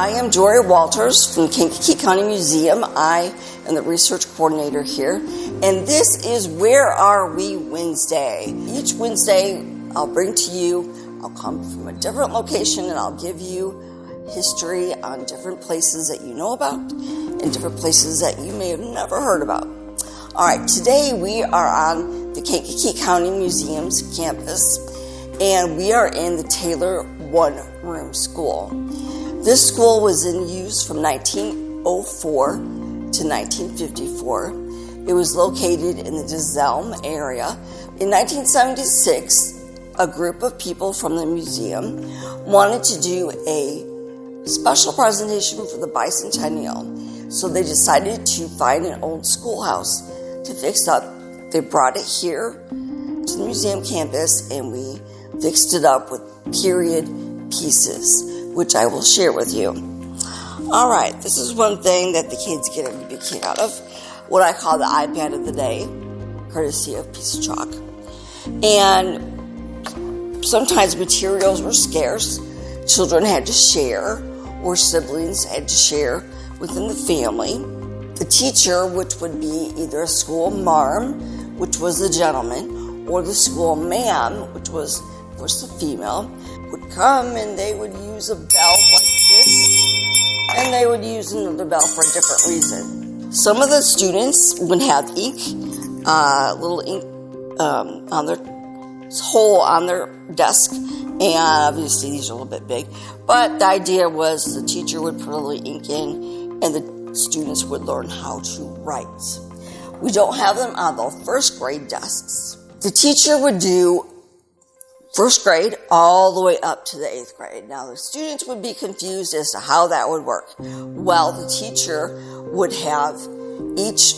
I am Jorie Walters from Kankakee County Museum. I am the research coordinator here, and this is Where Are We Wednesday. Each Wednesday, I'll bring to you, I'll come from a different location and I'll give you history on different places that you know about and different places that you may have never heard about. All right, today we are on the Kankakee County Museum's campus, and we are in the Taylor One-Room School. This school was in use from 1904 to 1954. It was located in the DeZelm area. In 1976, a group of people from the museum wanted to do a special presentation for the bicentennial, so they decided to find an old schoolhouse to fix up. They brought it here to the museum campus, and we fixed it up with period pieces, which I will share with you. All right, this is one thing that the kids get a big kick out of, what I call the iPad of the day, courtesy of Piece of Chalk. And sometimes materials were scarce. Children had to share, or siblings had to share within the family. The teacher, which would be either a school marm, which was the gentleman, or the school ma'am, which was, of course, the female, would come and they would use a bell like this, and they would use another bell for a different reason. Some of the students would have ink, little ink on their hole on their desk, and obviously these are a little bit big, but the idea was the teacher would put a little ink in and the students would learn how to write. We don't have them on the first grade desks. The teacher would do first grade all the way up to the 8th grade. Now the students would be confused as to how that would work. Well, the teacher would have each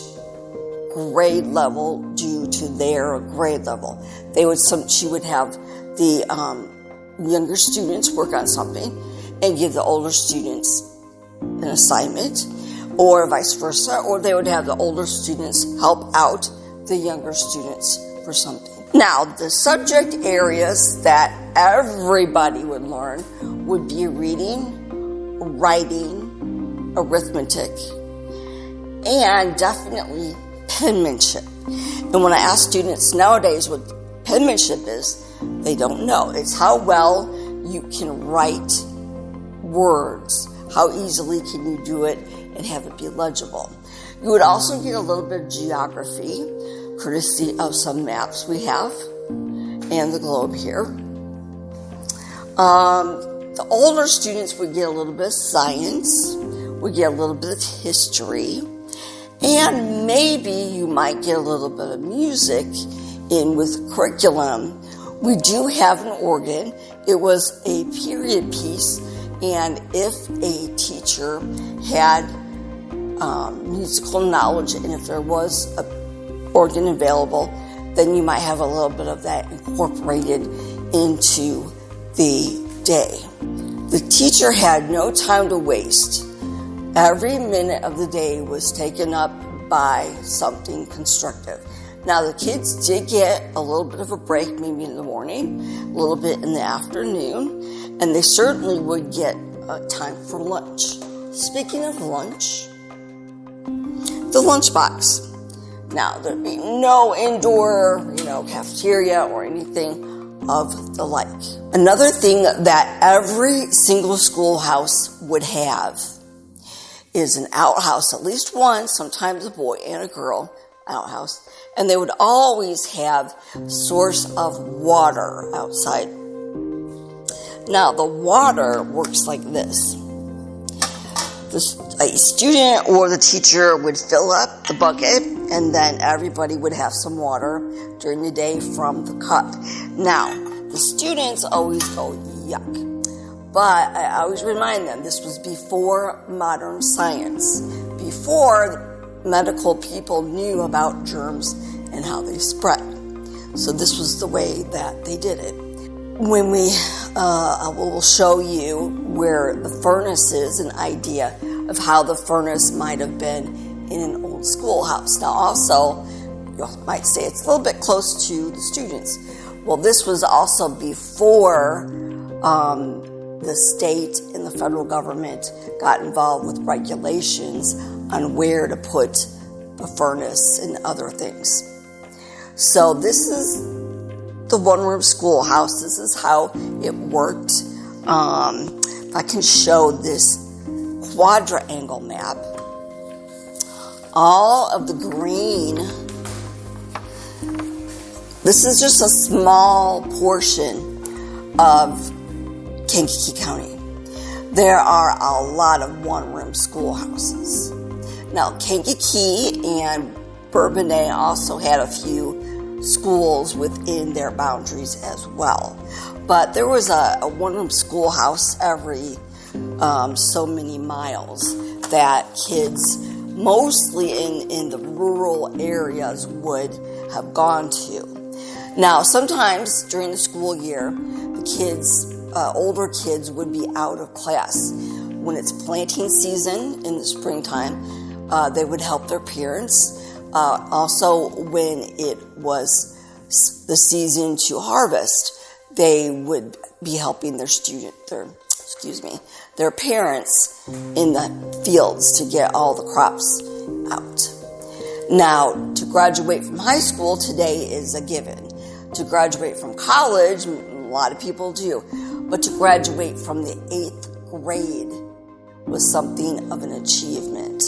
grade level due to their grade level. She would have the younger students work on something and give the older students an assignment, or vice versa, or they would have the older students help out the younger students for something. Now, the subject areas that everybody would learn would be reading, writing, arithmetic, and definitely penmanship. And when I ask students nowadays what penmanship is, they don't know. It's how well you can write words. How easily can you do it and have it be legible? You would also get a little bit of geography, courtesy of some maps we have, and the globe here. The older students would get a little bit of science, would get a little bit of history, and maybe you might get a little bit of music in with curriculum. We do have an organ. It was a period piece, and if a teacher had musical knowledge, and if there was an organ available, then you might have a little bit of that incorporated into the day. The teacher had no time to waste. Every minute of the day was taken up by something constructive. Now, the kids did get a little bit of a break, maybe in the morning, a little bit in the afternoon, and they certainly would get time for lunch. Speaking of lunch, the lunchbox. Now, there'd be no indoor, cafeteria or anything of the like. Another thing that every single schoolhouse would have is an outhouse, at least one, sometimes a boy and a girl outhouse, and they would always have source of water outside. Now, the water works like this. A student or the teacher would fill up the bucket, and then everybody would have some water during the day from the cup. Now, the students always go, yuck. But I always remind them, this was before modern science, before medical people knew about germs and how they spread. So this was the way that they did it. When we will show you where the furnace is, an idea of how the furnace might have been in an old schoolhouse. Now also, you might say it's a little bit close to the students. Well, this was also before the state and the federal government got involved with regulations on where to put the furnace and other things. So this is the one-room schoolhouse. This is how it worked. If I can show this quadrangle map, all of the green, this is just a small portion of Kankakee County. There are a lot of one-room schoolhouses. Now, Kankakee and Bourbonnais also had a few schools within their boundaries as well. But there was a one-room schoolhouse every so many miles that kids, mostly in the rural areas, would have gone to. Now, sometimes during the school year, the kids, older kids, would be out of class. When it's planting season in the springtime, they would help their parents. Also, when it was the season to harvest, they would be helping their parents in the fields to get all the crops out. Now, to graduate from high school today is a given. To graduate from college, a lot of people do, but to graduate from the 8th grade was something of an achievement.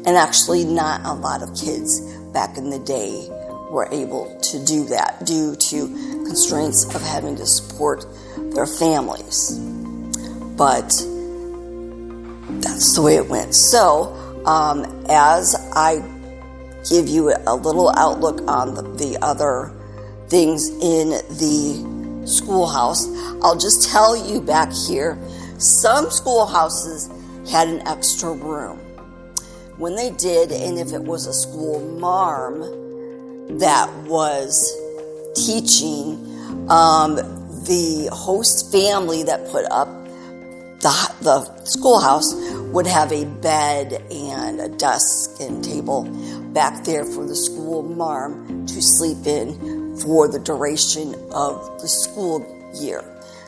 And actually, not a lot of kids back in the day were able to do that due to constraints of having to support their families. But that's the way it went. So, as I give you a little outlook on the other things in the schoolhouse, I'll just tell you back here, some schoolhouses had an extra room. When they did, and if it was a school marm that was teaching, the host family that put up the schoolhouse would have a bed and a desk and table back there for the school marm to sleep in for the duration of the school year.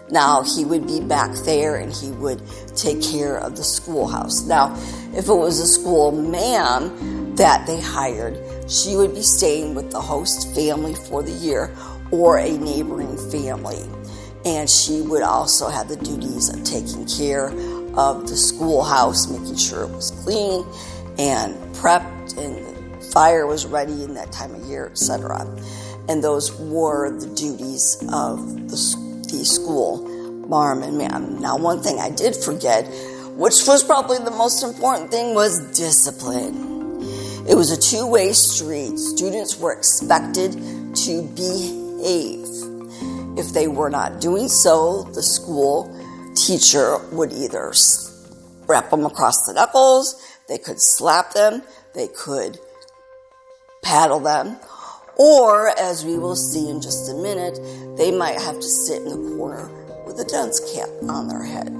Now, he would be back there and he would take care of the schoolhouse. Now, if it was a school ma'am that they hired, she would be staying with the host family for the year or a neighboring family. And she would also have the duties of taking care of the schoolhouse, making sure it was clean and prepped and the fire was ready in that time of year, etc. And those were the duties of the school marm and ma'am. Now, one thing I did forget, which was probably the most important thing, was discipline. It was a two-way street. Students were expected to behave. If they were not doing so, the school teacher would either rap them across the knuckles, they could slap them, they could paddle them, or, as we will see in just a minute, they might have to sit in the corner with a dunce cap on their head.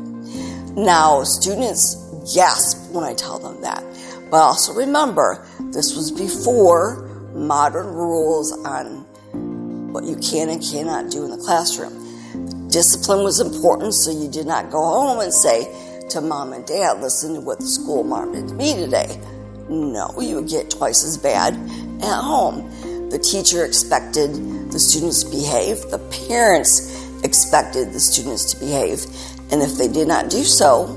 Now, students gasp when I tell them that, but also remember, this was before modern rules on what you can and cannot do in the classroom. Discipline was important, so you did not go home and say to mom and dad, listen to what the school mom did to me today. No, you would get twice as bad at home. The teacher expected the students to behave. The parents expected the students to behave. And if they did not do so,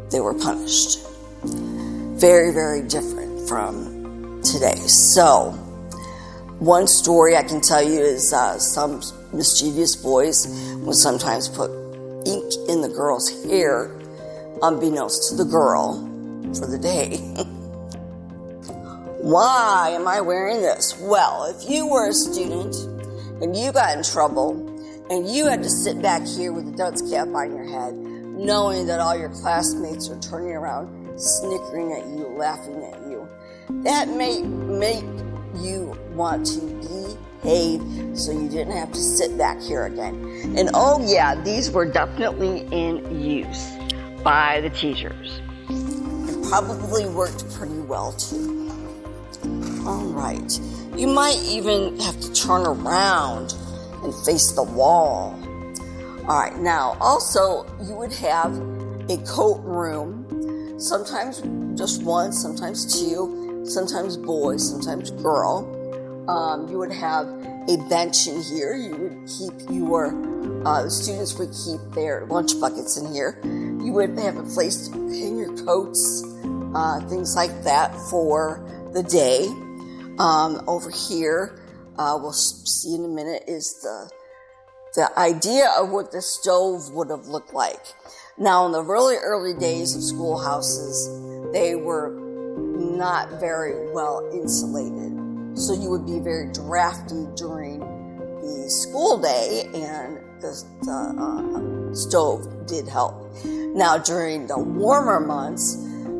they were punished. Very, very different from today. So, one story I can tell you is some mischievous boys would sometimes put ink in the girl's hair, unbeknownst to the girl, for the day. Why am I wearing this? Well, if you were a student and you got in trouble and you had to sit back here with a dunce cap on your head, knowing that all your classmates are turning around, snickering at you, laughing at you, that may make you want to behave so you didn't have to sit back here again. And oh yeah, these were definitely in use by the teachers. It probably worked pretty well too. All right, you might even have to turn around and face the wall. All right, now also you would have a coat room, sometimes just one, sometimes two, sometimes boy, sometimes girl. You would have a bench in here. You would keep the students would keep their lunch buckets in here. You would have a place to hang your coats, things like that for the day. Over here, we'll see in a minute, is the idea of what the stove would have looked like. Now, in the really early days of schoolhouses, they were not very well insulated. So you would be very drafty during the school day, and the stove did help. Now, during the warmer months,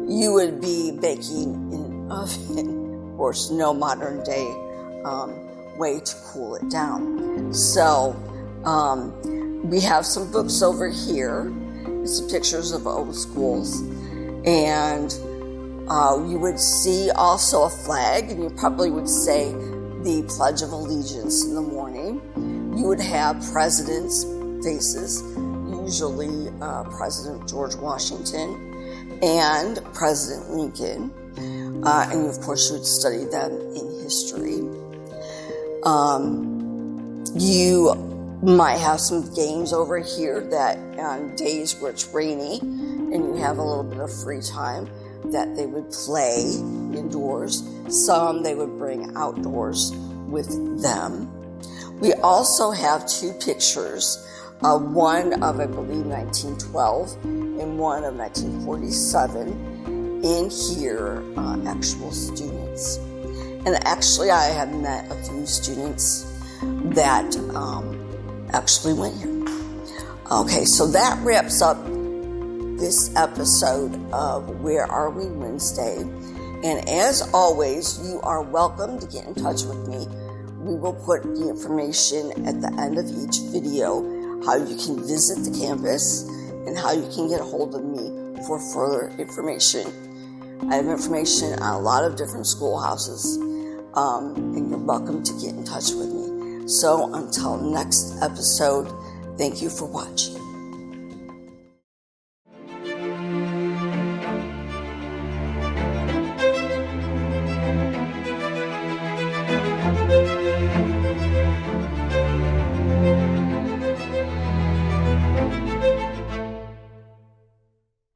you would be baking in an oven. Of course, no modern day way to cool it down. So we have some books over here, some pictures of old schools, and you would see also a flag, and you probably would say the Pledge of Allegiance in the morning. You would have presidents' faces, usually President George Washington and President Lincoln, and of course you would study them in history. You might have some games over here that on days where it's rainy and you have a little bit of free time that they would play indoors. Some they would bring outdoors with them. We also have two pictures, one of, I believe, 1912 and one of 1947 in here, actual students. And actually I have met a few students that actually went here. Okay, so that wraps up this episode of Where Are We Wednesday. And as always, you are welcome to get in touch with me. We will put the information at the end of each video, how you can visit the campus and how you can get a hold of me for further information. I have information on a lot of different schoolhouses, and you're welcome to get in touch with me. So until next episode, thank you for watching.